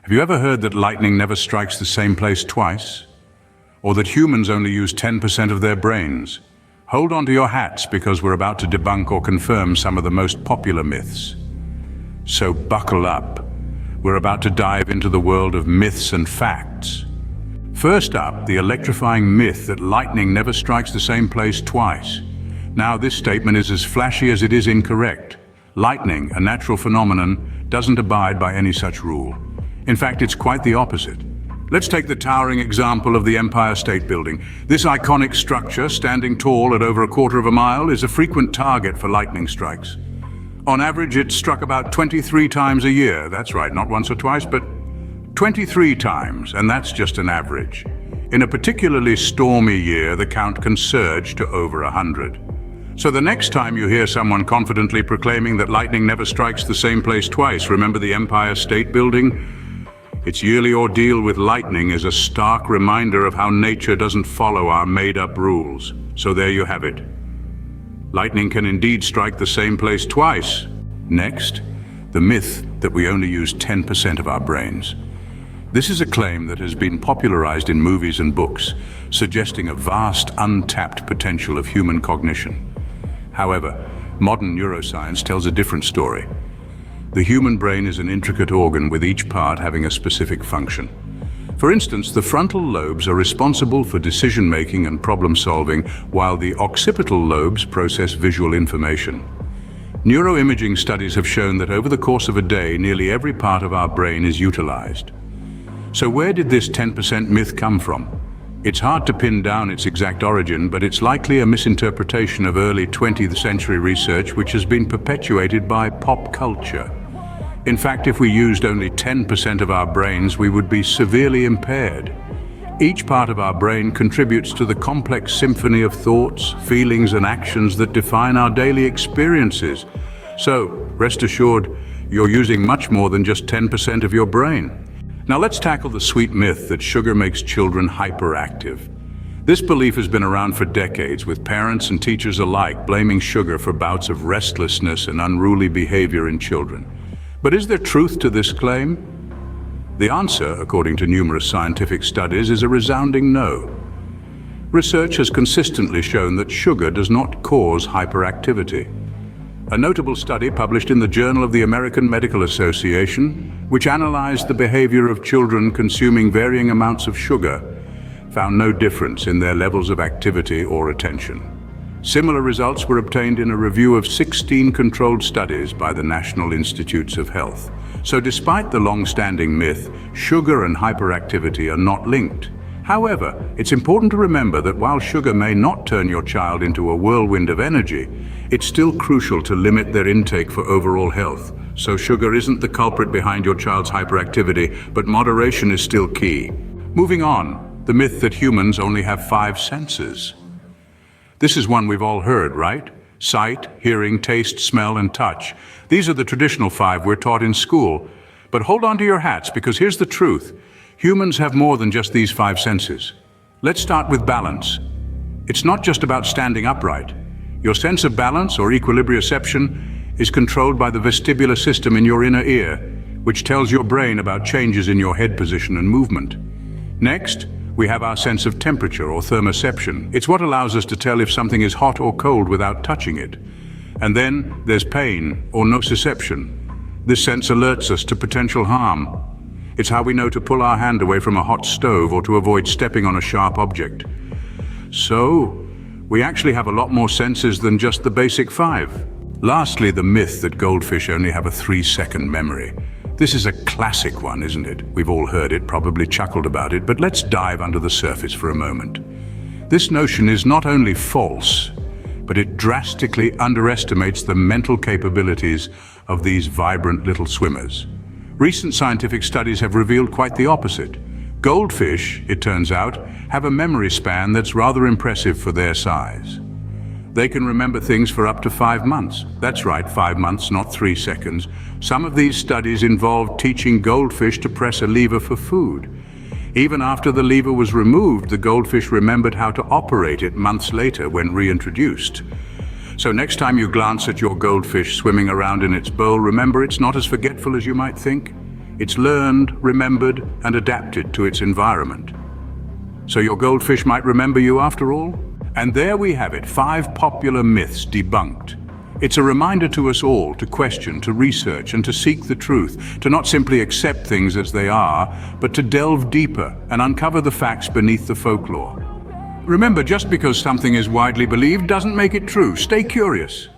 Have you ever heard that lightning never strikes the same place twice? Or that humans only use 10% of their brains? Hold on to your hats because we're about to debunk or confirm some of the most popular myths. So buckle up. We're about to dive into the world of myths and facts. First up, the electrifying myth that lightning never strikes the same place twice. Now, this statement is as flashy as it is incorrect. Lightning, a natural phenomenon, doesn't abide by any such rule. In fact, it's quite the opposite. Let's take the towering example of the Empire State Building. This iconic structure, standing tall at over a quarter of a mile, is a frequent target for lightning strikes. On average, it's struck about 23 times a year. That's right, not once or twice, but 23 times, and that's just an average. In a particularly stormy year, the count can surge to over 100. So the next time you hear someone confidently proclaiming that lightning never strikes the same place twice, remember the Empire State Building? Its yearly ordeal with lightning is a stark reminder of how nature doesn't follow our made-up rules. So there you have it. Lightning can indeed strike the same place twice. Next, the myth that we only use 10% of our brains. This is a claim that has been popularized in movies and books, suggesting a vast, untapped potential of human cognition. However, modern neuroscience tells a different story. The human brain is an intricate organ with each part having a specific function. For instance, the frontal lobes are responsible for decision-making and problem-solving, while the occipital lobes process visual information. Neuroimaging studies have shown that over the course of a day, nearly every part of our brain is utilized. So where did this 10% myth come from? It's hard to pin down its exact origin, but it's likely a misinterpretation of early 20th century research which has been perpetuated by pop culture. In fact, if we used only 10% of our brains, we would be severely impaired. Each part of our brain contributes to the complex symphony of thoughts, feelings, and actions that define our daily experiences. So, rest assured, you're using much more than just 10% of your brain. Now let's tackle the sweet myth that sugar makes children hyperactive. This belief has been around for decades, with parents and teachers alike blaming sugar for bouts of restlessness and unruly behavior in children. But is there truth to this claim? The answer, according to numerous scientific studies, is a resounding no. Research has consistently shown that sugar does not cause hyperactivity. A notable study published in the Journal of the American Medical Association, which analyzed the behavior of children consuming varying amounts of sugar, found no difference in their levels of activity or attention. Similar results were obtained in a review of 16 controlled studies by the National Institutes of Health. So despite the long-standing myth, sugar and hyperactivity are not linked. However, it's important to remember that while sugar may not turn your child into a whirlwind of energy, it's still crucial to limit their intake for overall health. So sugar isn't the culprit behind your child's hyperactivity, but moderation is still key. Moving on, the myth that humans only have 5 senses. This is one we've all heard, right? Sight, hearing, taste, smell, and touch. These are the traditional 5 we're taught in school. But hold on to your hats, because here's the truth. Humans have more than just these 5 senses. Let's start with balance. It's not just about standing upright. Your sense of balance, or equilibrioception, is controlled by the vestibular system in your inner ear, which tells your brain about changes in your head position and movement. Next, we have our sense of temperature, or thermoception. It's what allows us to tell if something is hot or cold without touching it. And then there's pain, or nociception. This sense alerts us to potential harm. It's how we know to pull our hand away from a hot stove or to avoid stepping on a sharp object. So, we actually have a lot more senses than just the basic 5. Lastly, the myth that goldfish only have a 3-second memory. This is a classic one, isn't it? We've all heard it, probably chuckled about it, but let's dive under the surface for a moment. This notion is not only false, but it drastically underestimates the mental capabilities of these vibrant little swimmers. Recent scientific studies have revealed quite the opposite. Goldfish, it turns out, have a memory span that's rather impressive for their size. They can remember things for up to 5 months. That's right, 5 months, not 3 seconds. Some of these studies involved teaching goldfish to press a lever for food. Even after the lever was removed, the goldfish remembered how to operate it months later when reintroduced. So next time you glance at your goldfish swimming around in its bowl, remember it's not as forgetful as you might think. It's learned, remembered, and adapted to its environment. So your goldfish might remember you after all? And there we have it, 5 popular myths debunked. It's a reminder to us all to question, to research, and to seek the truth, to not simply accept things as they are, but to delve deeper and uncover the facts beneath the folklore. Remember, just because something is widely believed doesn't make it true. Stay curious.